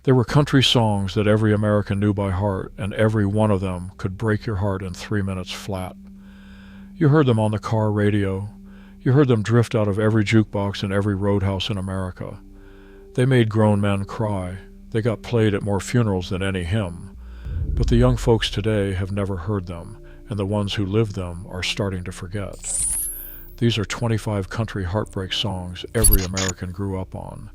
There were country songs that every American knew by heart, and every one of them could break your heart in 3 minutes flat. You heard them on the car radio. You heard them drift out of every jukebox and every roadhouse in America. They made grown men cry. They got played at more funerals than any hymn. But the young folks today have never heard them, and the ones who lived them are starting to forget. These are 25 country heartbreak songs every American grew up on,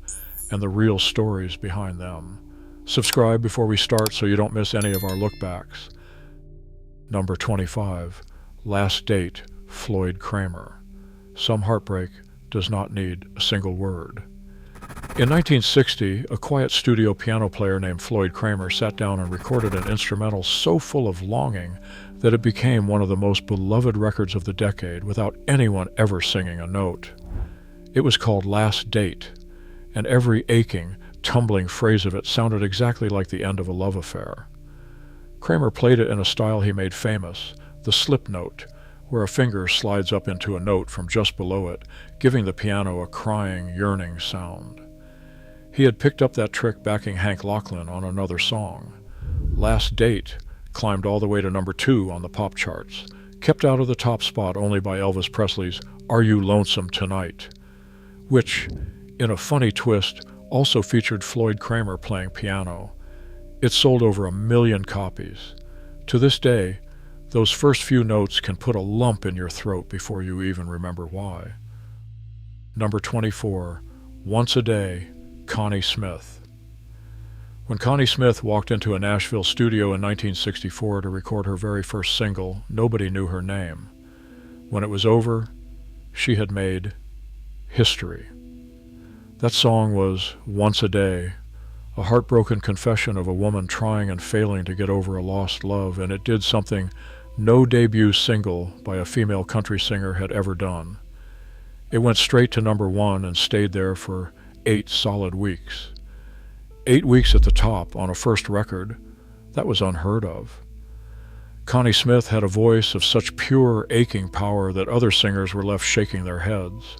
and the real stories behind them. Subscribe before we start so you don't miss any of our lookbacks. Number 25, Last Date, Floyd Cramer. Some heartbreak does not need a single word. In 1960, a quiet studio piano player named Floyd Cramer sat down and recorded an instrumental so full of longing that it became one of the most beloved records of the decade without anyone ever singing a note. It was called Last Date, and every aching, tumbling phrase of it sounded exactly like the end of a love affair. Cramer played it in a style he made famous, the slip note, where a finger slides up into a note from just below it, giving the piano a crying, yearning sound. He had picked up that trick backing Hank Locklin on another song. Last Date climbed all the way to number 2 on the pop charts, kept out of the top spot only by Elvis Presley's Are You Lonesome Tonight, which, in a funny twist, also featured Floyd Cramer playing piano. It sold over 1 million copies. To this day, those first few notes can put a lump in your throat before you even remember why. Number 24, Once a Day, Connie Smith. When Connie Smith walked into a Nashville studio in 1964 to record her very first single, nobody knew her name. When it was over, she had made history. That song was Once a Day, a heartbroken confession of a woman trying and failing to get over a lost love, and it did something no debut single by a female country singer had ever done. It went straight to number 1 and stayed there for 8 solid weeks. 8 weeks at the top on a first record, that was unheard of. Connie Smith had a voice of such pure, aching power that other singers were left shaking their heads.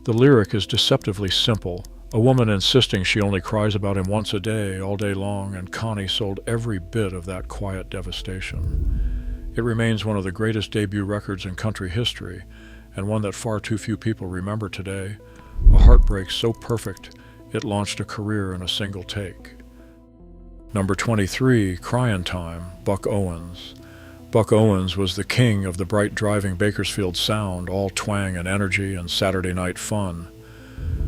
The lyric is deceptively simple, a woman insisting she only cries about him once a day, all day long, and Connie sold every bit of that quiet devastation. It remains one of the greatest debut records in country history, and one that far too few people remember today, a heartbreak so perfect it launched a career in a single take. Number 23, Cryin' Time, Buck Owens. Buck Owens was the king of the bright driving Bakersfield sound, all twang and energy and Saturday night fun.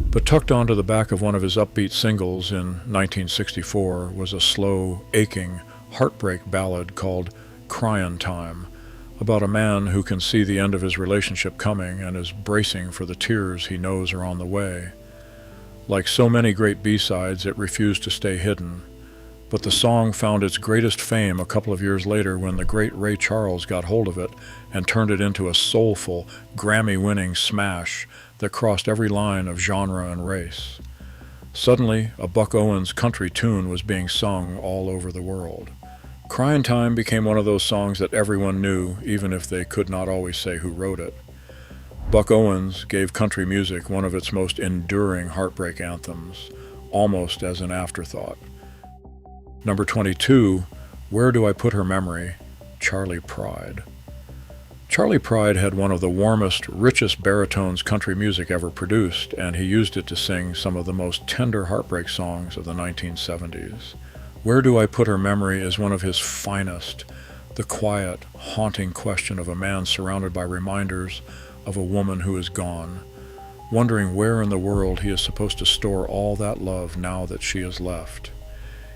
But tucked onto the back of one of his upbeat singles in 1964 was a slow, aching, heartbreak ballad called Cryin' Time, about a man who can see the end of his relationship coming and is bracing for the tears he knows are on the way. Like so many great B-sides, it refused to stay hidden. But the song found its greatest fame a couple of years later when the great Ray Charles got hold of it and turned it into a soulful, Grammy-winning smash that crossed every line of genre and race. Suddenly, a Buck Owens country tune was being sung all over the world. Cryin' Time became one of those songs that everyone knew, even if they could not always say who wrote it. Buck Owens gave country music one of its most enduring heartbreak anthems, almost as an afterthought. Number 22, Where Do I Put Her Memory? Charley Pride. Charley Pride had one of the warmest, richest baritones country music ever produced, and he used it to sing some of the most tender heartbreak songs of the 1970s. Where Do I Put Her Memory is one of his finest, the quiet, haunting question of a man surrounded by reminders of a woman who is gone, wondering where in the world he is supposed to store all that love now that she is left.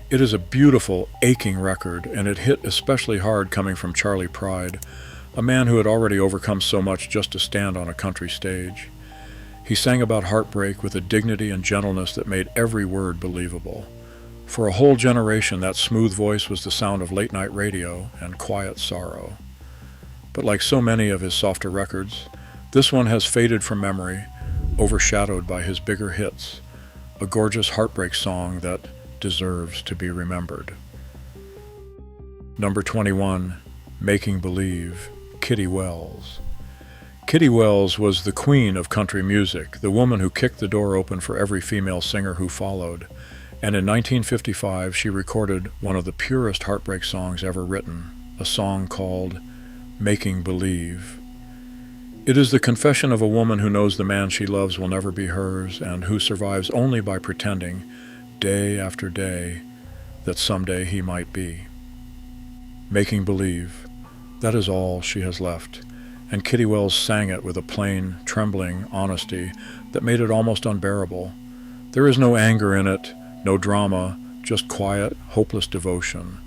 It is a beautiful, aching record, and it hit especially hard coming from Charley Pride, a man who had already overcome so much just to stand on a country stage. He sang about heartbreak with a dignity and gentleness that made every word believable. For a whole generation, that smooth voice was the sound of late-night radio and quiet sorrow. But like so many of his softer records, this one has faded from memory, overshadowed by his bigger hits, a gorgeous heartbreak song that deserves to be remembered. Number 21, Making Believe, Kitty Wells. Kitty Wells was the queen of country music, the woman who kicked the door open for every female singer who followed, And in 1955, she recorded one of the purest heartbreak songs ever written, a song called Making Believe. It is the confession of a woman who knows the man she loves will never be hers and who survives only by pretending, day after day, that someday he might be. Making believe, that is all she has left, and Kitty Wells sang it with a plain, trembling honesty that made it almost unbearable. There is no anger in it, no drama, just quiet, hopeless devotion.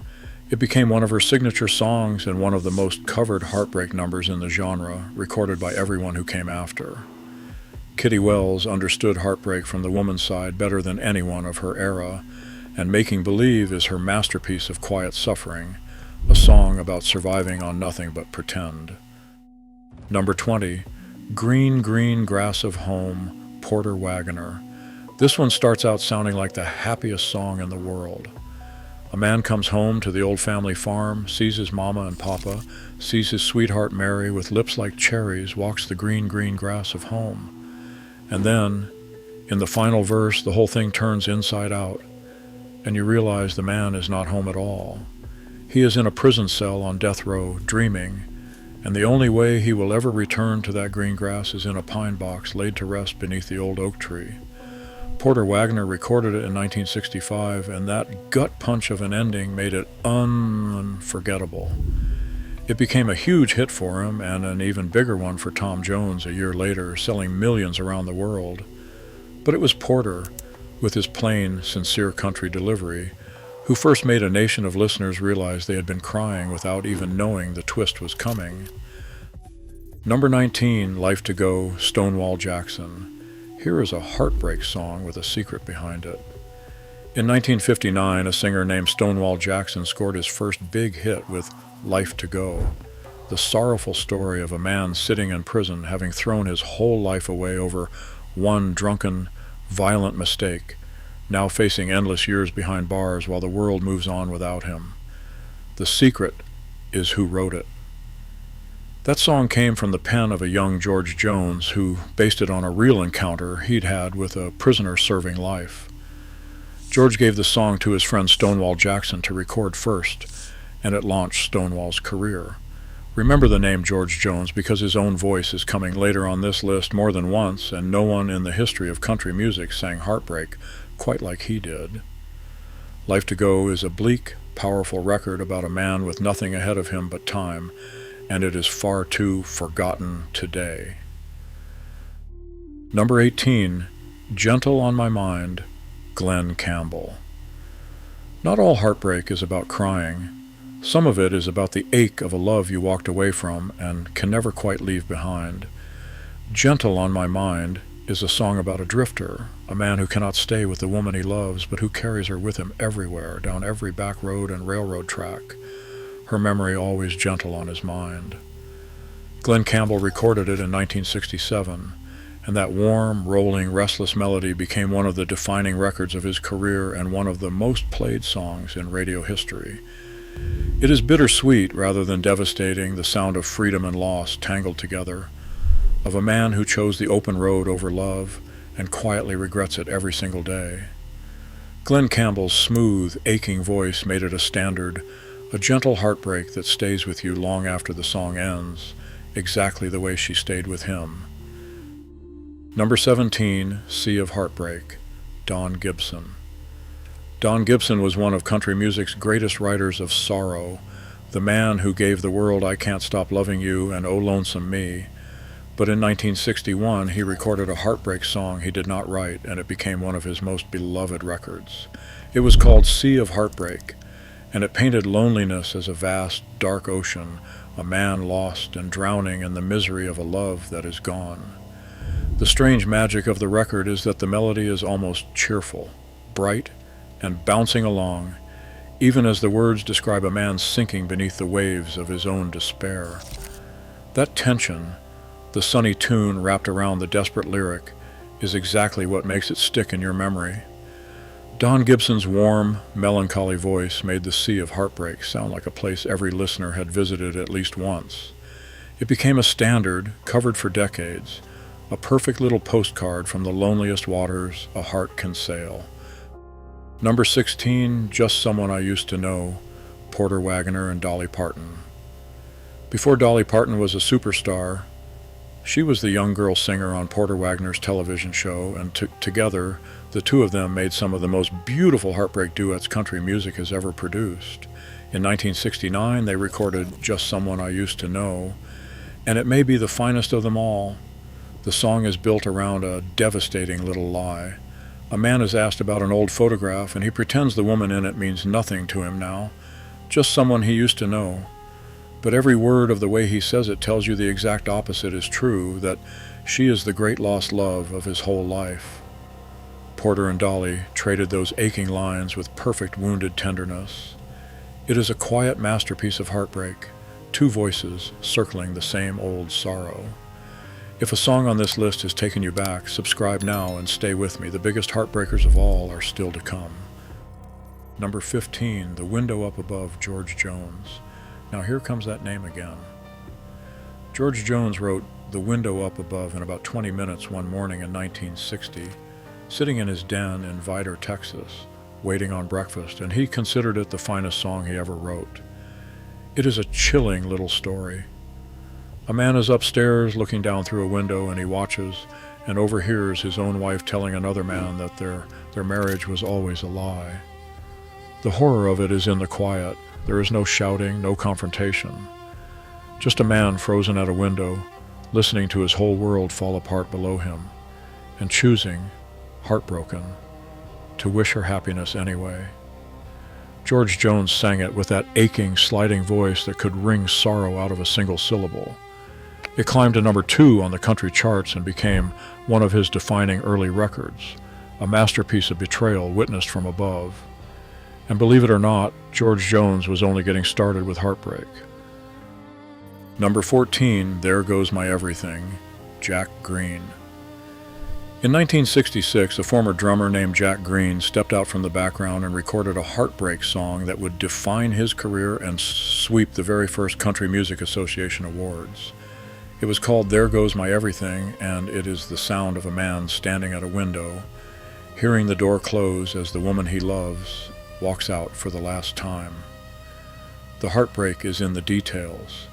It became one of her signature songs and one of the most covered heartbreak numbers in the genre, recorded by everyone who came after. Kitty Wells understood heartbreak from the woman's side better than anyone of her era, and Making Believe is her masterpiece of quiet suffering, a song about surviving on nothing but pretend. Number 20, Green, Green Grass of Home, Porter Wagoner. This one starts out sounding like the happiest song in the world. A man comes home to the old family farm, sees his mama and papa, sees his sweetheart Mary with lips like cherries, walks the green, green grass of home. And then, in the final verse, the whole thing turns inside out, and you realize the man is not home at all. He is in a prison cell on death row, dreaming, and the only way he will ever return to that green grass is in a pine box laid to rest beneath the old oak tree. Porter Wagoner recorded it in 1965, and that gut punch of an ending made it unforgettable. It became a huge hit for him, and an even bigger one for Tom Jones a year later, selling millions around the world. But it was Porter, with his plain, sincere country delivery, who first made a nation of listeners realize they had been crying without even knowing the twist was coming. Number 19, Life to Go, Stonewall Jackson. Here is a heartbreak song with a secret behind it. In 1959, a singer named Stonewall Jackson scored his first big hit with Life to Go, the sorrowful story of a man sitting in prison having thrown his whole life away over one drunken, violent mistake, now facing endless years behind bars while the world moves on without him. The secret is who wrote it. That song came from the pen of a young George Jones who based it on a real encounter he'd had with a prisoner serving life. George gave the song to his friend Stonewall Jackson to record first, and it launched Stonewall's career. Remember the name George Jones because his own voice is coming later on this list more than once, and no one in the history of country music sang Heartbreak quite like he did. Life to Go is a bleak, powerful record about a man with nothing ahead of him but time, and it is far too forgotten today. Number 18, Gentle on My Mind, Glen Campbell. Not all heartbreak is about crying. Some of it is about the ache of a love you walked away from and can never quite leave behind. Gentle on My Mind is a song about a drifter, a man who cannot stay with the woman he loves, but who carries her with him everywhere, down every back road and railroad track, her memory always gentle on his mind. Glen Campbell recorded it in 1967, and that warm, rolling, restless melody became one of the defining records of his career and one of the most played songs in radio history. It is bittersweet rather than devastating, the sound of freedom and loss tangled together, of a man who chose the open road over love and quietly regrets it every single day. Glen Campbell's smooth, aching voice made it a standard, a gentle heartbreak that stays with you long after the song ends, exactly the way she stayed with him. Number 17, Sea of Heartbreak, Don Gibson. Don Gibson was one of country music's greatest writers of sorrow, the man who gave the world I Can't Stop Loving You and Oh Lonesome Me. But in 1961, he recorded a heartbreak song he did not write, and it became one of his most beloved records. It was called Sea of Heartbreak, and it painted loneliness as a vast, dark ocean, a man lost and drowning in the misery of a love that is gone. The strange magic of the record is that the melody is almost cheerful, bright, and bouncing along, even as the words describe a man sinking beneath the waves of his own despair. That tension, the sunny tune wrapped around the desperate lyric, is exactly what makes it stick in your memory. Don Gibson's warm, melancholy voice made the Sea of Heartbreak sound like a place every listener had visited at least once. It became a standard, covered for decades, a perfect little postcard from the loneliest waters a heart can sail. Number 16, Just Someone I Used to Know, Porter Wagoner and Dolly Parton. Before Dolly Parton was a superstar, she was the young girl singer on Porter Wagoner's television show, and together, the two of them made some of the most beautiful heartbreak duets country music has ever produced. In 1969, they recorded Just Someone I Used to Know, and it may be the finest of them all. The song is built around a devastating little lie. A man is asked about an old photograph, and he pretends the woman in it means nothing to him now, just someone he used to know. But every word of the way he says it tells you the exact opposite is true, that she is the great lost love of his whole life. Porter and Dolly traded those aching lines with perfect wounded tenderness. It is a quiet masterpiece of heartbreak, two voices circling the same old sorrow. If a song on this list has taken you back, subscribe now and stay with me. The biggest heartbreakers of all are still to come. Number 15, The Window Up Above, George Jones. Now here comes that name again. George Jones wrote The Window Up Above in about 20 minutes one morning in 1960, sitting in his den in Vidor, Texas, waiting on breakfast, and he considered it the finest song he ever wrote. It is a chilling little story. A man is upstairs looking down through a window, and he watches and overhears his own wife telling another man that their marriage was always a lie. The horror of it is in the quiet. There is no shouting, no confrontation. Just a man frozen at a window, listening to his whole world fall apart below him, and choosing, heartbroken, to wish her happiness anyway. George Jones sang it with that aching, sliding voice that could wring sorrow out of a single syllable. It climbed to number 2 on the country charts and became one of his defining early records, a masterpiece of betrayal witnessed from above. And believe it or not, George Jones was only getting started with heartbreak. Number 14, There Goes My Everything, Jack Greene. In 1966, a former drummer named Jack Greene stepped out from the background and recorded a heartbreak song that would define his career and sweep the very first Country Music Association awards. It was called There Goes My Everything, and it is the sound of a man standing at a window, hearing the door close as the woman he loves walks out for the last time. The heartbreak is in the details.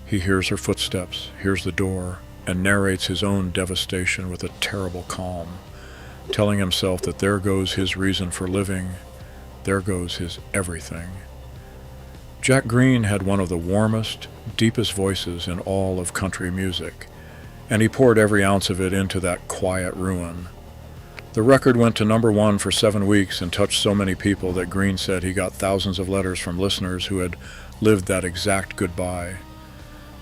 He hears her footsteps, hears the door, and narrates his own devastation with a terrible calm, telling himself that there goes his reason for living, there goes his everything. Jack Greene had one of the warmest, deepest voices in all of country music, and he poured every ounce of it into that quiet ruin. The record went to number 1 for 7 weeks and touched so many people that Greene said he got thousands of letters from listeners who had lived that exact goodbye.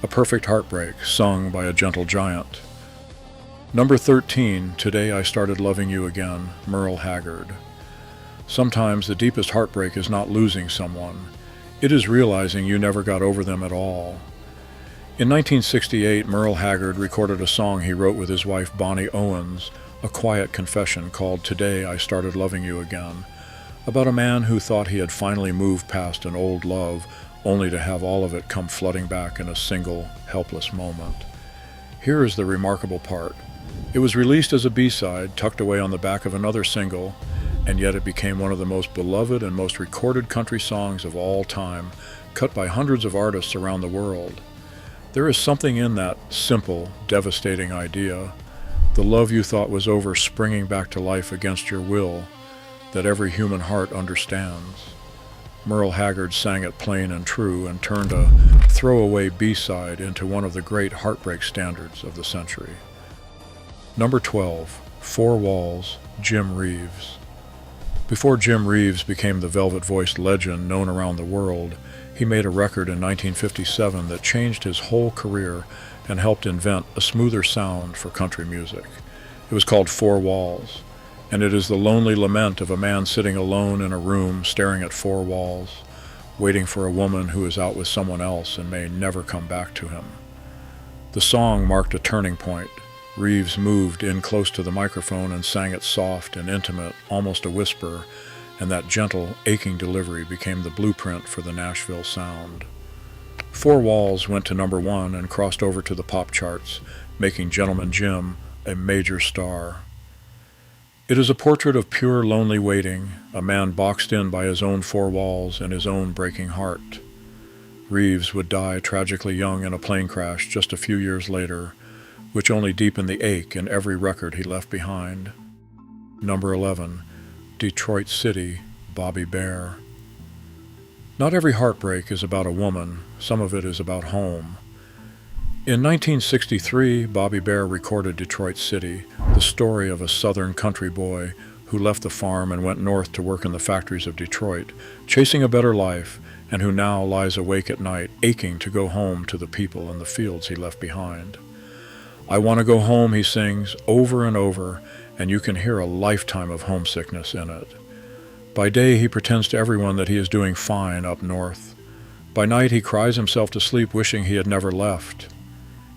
A perfect heartbreak, sung by a gentle giant. Number 13, Today I Started Loving You Again, Merle, Haggard. Sometimes the deepest heartbreak is not losing someone. It is realizing you never got over them at all. In 1968, Merle Haggard recorded a song he wrote with his wife Bonnie Owens, a quiet confession called Today I Started Loving You Again, about a man who thought he had finally moved past an old love, only to have all of it come flooding back in a single, helpless moment. Here is the remarkable part. It was released as a B-side, tucked away on the back of another single, and yet it became one of the most beloved and most recorded country songs of all time, cut by hundreds of artists around the world. There is something in that simple, devastating idea, the love you thought was over springing back to life against your will, that every human heart understands. Merle Haggard sang it plain and true and turned a throwaway B-side into one of the great heartbreak standards of the century. Number 12, Four Walls, Jim Reeves. Before Jim Reeves became the velvet-voiced legend known around the world, he made a record in 1957 that changed his whole career and helped invent a smoother sound for country music. It was called Four Walls, and it is the lonely lament of a man sitting alone in a room staring at four walls, waiting for a woman who is out with someone else and may never come back to him. The song marked a turning point. Reeves moved in close to the microphone and sang it soft and intimate, almost a whisper, and that gentle, aching delivery became the blueprint for the Nashville sound. Four Walls went to number 1 and crossed over to the pop charts, making Gentleman Jim a major star. It is a portrait of pure lonely waiting, a man boxed in by his own four walls and his own breaking heart. Reeves would die tragically young in a plane crash just a few years later, which only deepened the ache in every record he left behind. Number 11, Detroit City, Bobby Bare. Not every heartbreak is about a woman, some of it is about home. In 1963, Bobby Bare recorded Detroit City, the story of a southern country boy who left the farm and went north to work in the factories of Detroit, chasing a better life, and who now lies awake at night, aching to go home to the people and the fields he left behind. I want to go home, he sings, over and over, and you can hear a lifetime of homesickness in it. By day, he pretends to everyone that he is doing fine up north. By night, he cries himself to sleep wishing he had never left.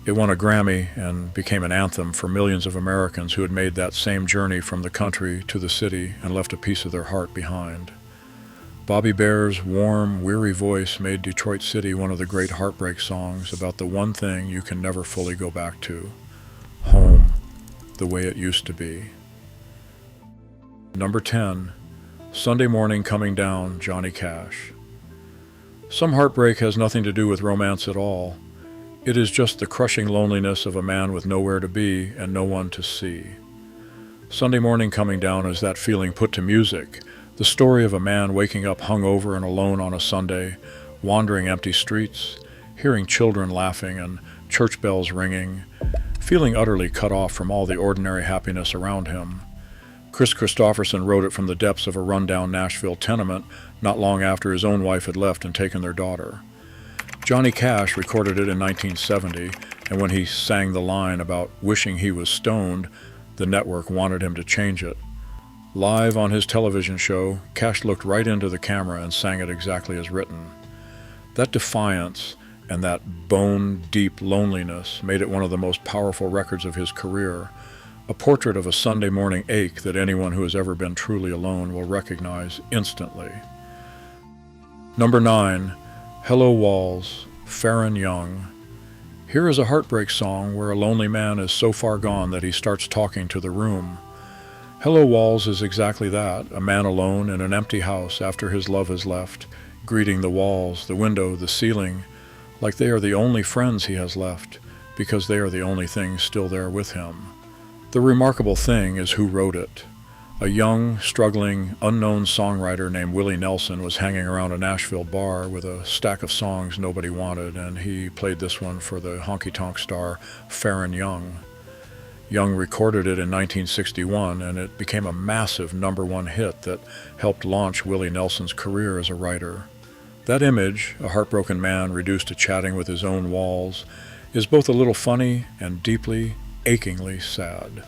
It won a Grammy and became an anthem for millions of Americans who had made that same journey from the country to the city and left a piece of their heart behind. Bobby Bare's warm, weary voice made Detroit City one of the great heartbreak songs about the one thing you can never fully go back to: home, the way it used to be. Number 10, Sunday Morning Coming Down, Johnny Cash. Some heartbreak has nothing to do with romance at all. It is just the crushing loneliness of a man with nowhere to be and no one to see. Sunday Morning Coming Down is that feeling put to music, the story of a man waking up hungover and alone on a Sunday, wandering empty streets, hearing children laughing and church bells ringing, feeling utterly cut off from all the ordinary happiness around him. Chris Christopherson wrote it from the depths of a rundown Nashville tenement not long after his own wife had left and taken their daughter. Johnny Cash recorded it in 1970, and when he sang the line about wishing he was stoned, the network wanted him to change it. Live on his television show, Cash looked right into the camera and sang it exactly as written. That defiance and that bone-deep loneliness made it one of the most powerful records of his career, a portrait of a Sunday morning ache that anyone who has ever been truly alone will recognize instantly. Number 9, Hello Walls, Faron Young. Here is a heartbreak song where a lonely man is so far gone that he starts talking to the room. Hello Walls is exactly that, a man alone in an empty house after his love has left, greeting the walls, the window, the ceiling, like they are the only friends he has left, because they are the only things still there with him. The remarkable thing is who wrote it. A young, struggling, unknown songwriter named Willie Nelson was hanging around a Nashville bar with a stack of songs nobody wanted, and he played this one for the honky-tonk star Faron Young. Young recorded it in 1961, and it became a massive #1 hit that helped launch Willie Nelson's career as a writer. That image, a heartbroken man reduced to chatting with his own walls, is both a little funny and deeply, achingly sad.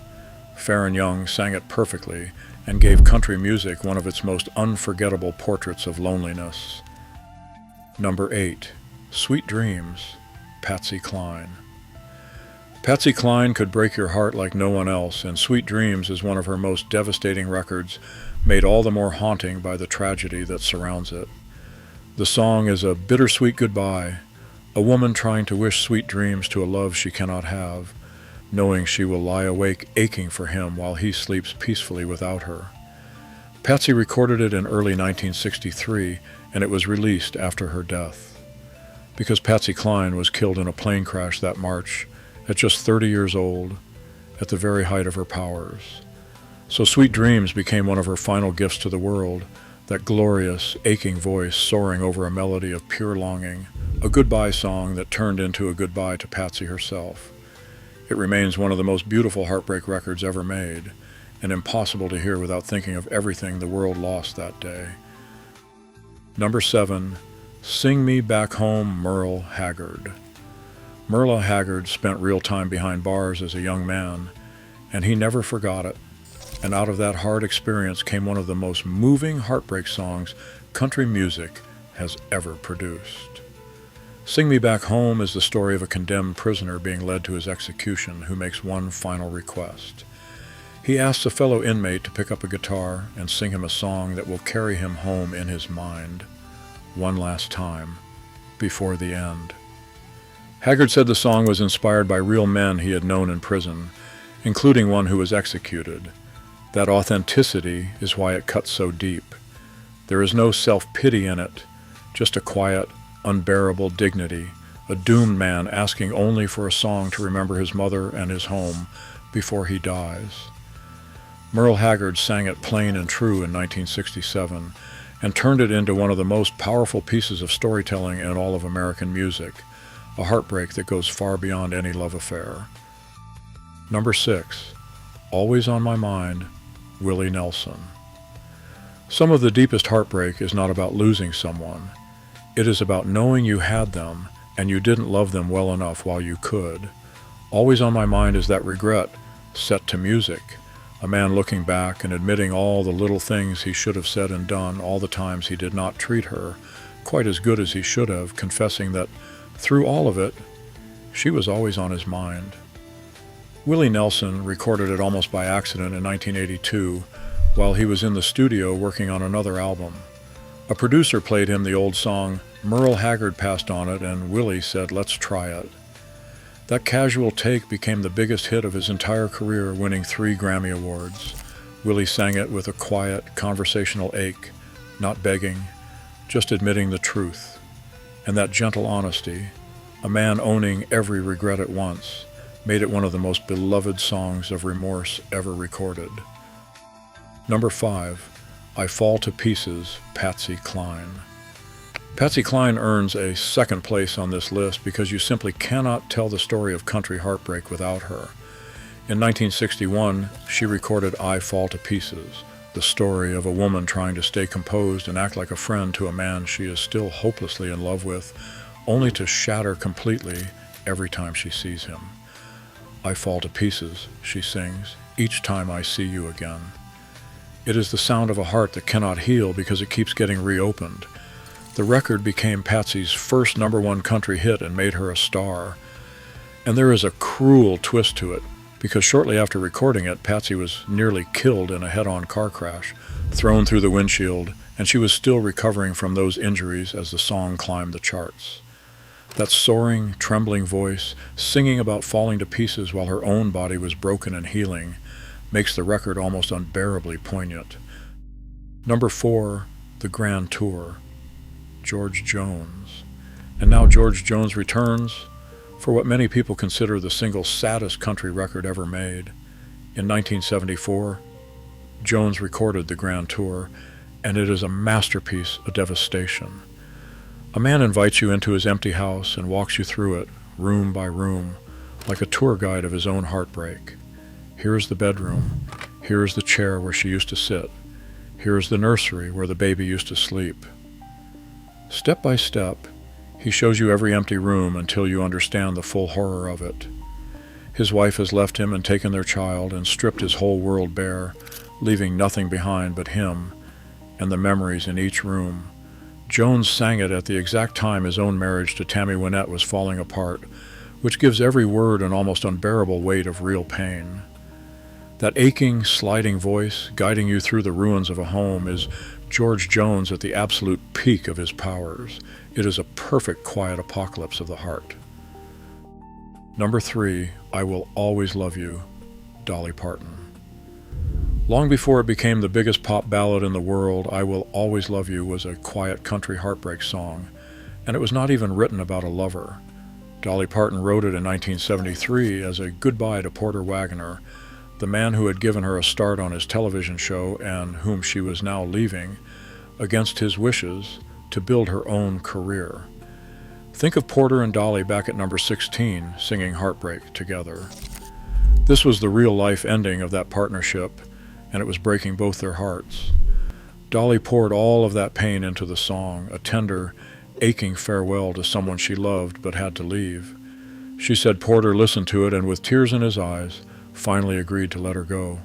Faron Young sang it perfectly and gave country music one of its most unforgettable portraits of loneliness. Number 8, Sweet Dreams, Patsy Cline. Patsy Cline could break your heart like no one else, and Sweet Dreams is one of her most devastating records, made all the more haunting by the tragedy that surrounds it. The song is a bittersweet goodbye, a woman trying to wish sweet dreams to a love she cannot have, knowing she will lie awake aching for him while he sleeps peacefully without her. Patsy recorded it in early 1963, and it was released after her death. Because Patsy Cline was killed in a plane crash that March, at just 30 years old, at the very height of her powers. So Sweet Dreams became one of her final gifts to the world, that glorious, aching voice soaring over a melody of pure longing, a goodbye song that turned into a goodbye to Patsy herself. It remains one of the most beautiful heartbreak records ever made, and impossible to hear without thinking of everything the world lost that day. Number 7, Sing Me Back Home, Merle, Haggard. Merle Haggard spent real time behind bars as a young man, and he never forgot it. And out of that hard experience came one of the most moving heartbreak songs country music has ever produced. Sing Me Back Home is the story of a condemned prisoner being led to his execution who makes one final request. He asks a fellow inmate to pick up a guitar and sing him a song that will carry him home in his mind, one last time, before the end. Haggard said the song was inspired by real men he had known in prison, including one who was executed. That authenticity is why it cuts so deep. There is no self-pity in it, just a quiet, unbearable dignity, a doomed man asking only for a song to remember his mother and his home before he dies. Merle Haggard sang it plain and true in 1967 and turned it into one of the most powerful pieces of storytelling in all of American music, a heartbreak that goes far beyond any love affair. Number 6, Always on My Mind, Willie Nelson. Some of the deepest heartbreak is not about losing someone. It is about knowing you had them and you didn't love them well enough while you could. Always on my mind is that regret set to music, a man looking back and admitting all the little things he should have said and done, all the times he did not treat her quite as good as he should have, confessing that through all of it, she was always on his mind. Willie Nelson recorded it almost by accident in 1982 while he was in the studio working on another album. A producer played him the old song, Merle Haggard passed on it, and Willie said, "Let's try it." That casual take became the biggest hit of his entire career, winning 3 Grammy Awards. Willie sang it with a quiet, conversational ache, not begging, just admitting the truth. And that gentle honesty, a man owning every regret at once, made it one of the most beloved songs of remorse ever recorded. Number 5, I Fall to Pieces, Patsy Cline. Patsy Cline earns a second place on this list because you simply cannot tell the story of country heartbreak without her. In 1961, she recorded I Fall to Pieces, the story of a woman trying to stay composed and act like a friend to a man she is still hopelessly in love with, only to shatter completely every time she sees him. I fall to pieces, she sings, each time I see you again. It is the sound of a heart that cannot heal because it keeps getting reopened. The record became Patsy's first #1 country hit and made her a star. And there is a cruel twist to it, because shortly after recording it, Patsy was nearly killed in a head-on car crash, thrown through the windshield, and she was still recovering from those injuries as the song climbed the charts. That soaring, trembling voice, singing about falling to pieces while her own body was broken and healing, makes the record almost unbearably poignant. Number 4, The Grand Tour, George Jones. And now George Jones returns for what many people consider the single saddest country record ever made. In 1974, Jones recorded The Grand Tour, and it is a masterpiece of devastation. A man invites you into his empty house and walks you through it, room by room, like a tour guide of his own heartbreak. Here is the bedroom. Here is the chair where she used to sit. Here is the nursery where the baby used to sleep. Step by step, he shows you every empty room until you understand the full horror of it. His wife has left him and taken their child and stripped his whole world bare, leaving nothing behind but him and the memories in each room. Jones sang it at the exact time his own marriage to Tammy Wynette was falling apart, which gives every word an almost unbearable weight of real pain. That aching, sliding voice guiding you through the ruins of a home is George Jones at the absolute peak of his powers. It is a perfect quiet apocalypse of the heart. Number 3, I Will Always Love You, Dolly Parton. Long before it became the biggest pop ballad in the world, I Will Always Love You was a quiet country heartbreak song, and it was not even written about a lover. Dolly Parton wrote it in 1973 as a goodbye to Porter Wagoner, the man who had given her a start on his television show and whom she was now leaving, against his wishes, to build her own career. Think of Porter and Dolly back at number 16 singing Heartbreak together. This was the real-life ending of that partnership, and it was breaking both their hearts. Dolly poured all of that pain into the song, a tender, aching farewell to someone she loved but had to leave. She said Porter listened to it and with tears in his eyes, finally agreed to let her go.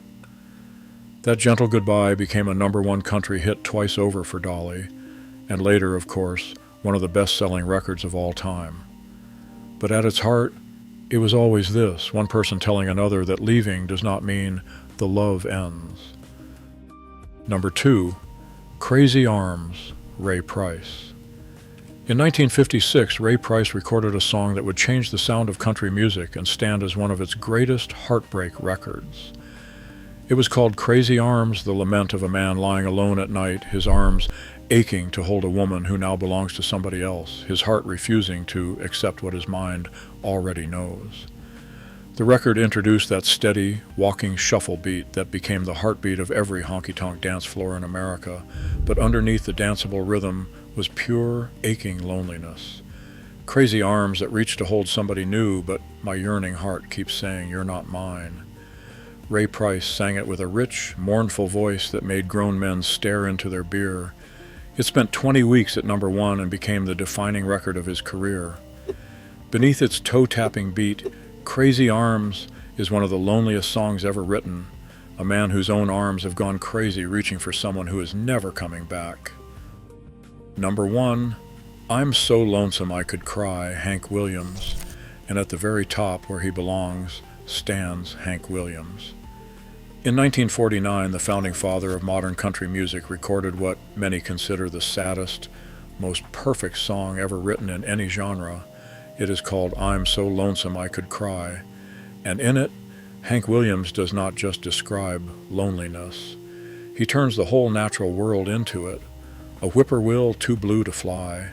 That gentle goodbye became a #1 country hit twice over for Dolly, and later, of course, one of the best-selling records of all time. But at its heart, it was always this, one person telling another that leaving does not mean the love ends. Number 2, Crazy Arms, Ray Price. In 1956, Ray Price recorded a song that would change the sound of country music and stand as one of its greatest heartbreak records. It was called Crazy Arms, the lament of a man lying alone at night, his arms aching to hold a woman who now belongs to somebody else, his heart refusing to accept what his mind already knows. The record introduced that steady, walking shuffle beat that became the heartbeat of every honky-tonk dance floor in America, but underneath the danceable rhythm was pure, aching loneliness. Crazy arms that reach to hold somebody new, but my yearning heart keeps saying, "You're not mine." Ray Price sang it with a rich, mournful voice that made grown men stare into their beer. It spent 20 weeks at number 1 and became the defining record of his career. Beneath its toe-tapping beat, Crazy Arms is one of the loneliest songs ever written, a man whose own arms have gone crazy reaching for someone who is never coming back. Number 1, I'm So Lonesome I Could Cry, Hank Williams, and at the very top where he belongs stands Hank Williams. In 1949, the founding father of modern country music recorded what many consider the saddest, most perfect song ever written in any genre. It is called I'm So Lonesome I Could Cry, and in it, Hank Williams does not just describe loneliness. He turns the whole natural world into it, a whippoorwill too blue to fly,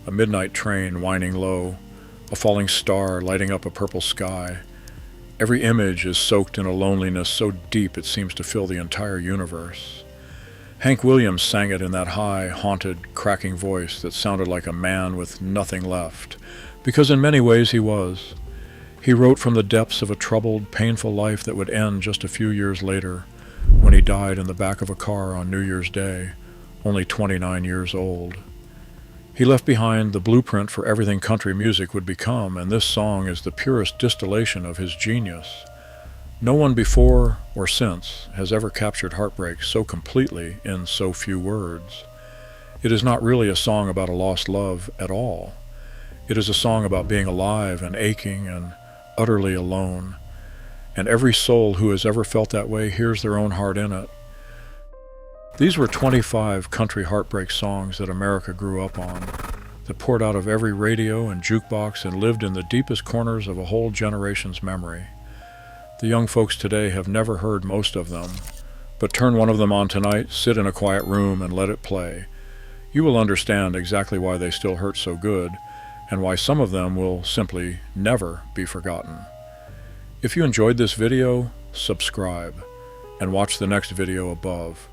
a midnight train whining low, a falling star lighting up a purple sky. Every image is soaked in a loneliness so deep it seems to fill the entire universe. Hank Williams sang it in that high, haunted, cracking voice that sounded like a man with nothing left, because in many ways he was. He wrote from the depths of a troubled, painful life that would end just a few years later, when he died in the back of a car on New Year's Day, only 29 years old. He left behind the blueprint for everything country music would become, and this song is the purest distillation of his genius. No one before or since has ever captured heartbreak so completely in so few words. It is not really a song about a lost love at all. It is a song about being alive and aching and utterly alone, and every soul who has ever felt that way hears their own heart in it. These were 25 country heartbreak songs that America grew up on, that poured out of every radio and jukebox and lived in the deepest corners of a whole generation's memory. The young folks today have never heard most of them, but turn one of them on tonight, sit in a quiet room and let it play. You will understand exactly why they still hurt so good, and why some of them will simply never be forgotten. If you enjoyed this video, subscribe, and watch the next video above.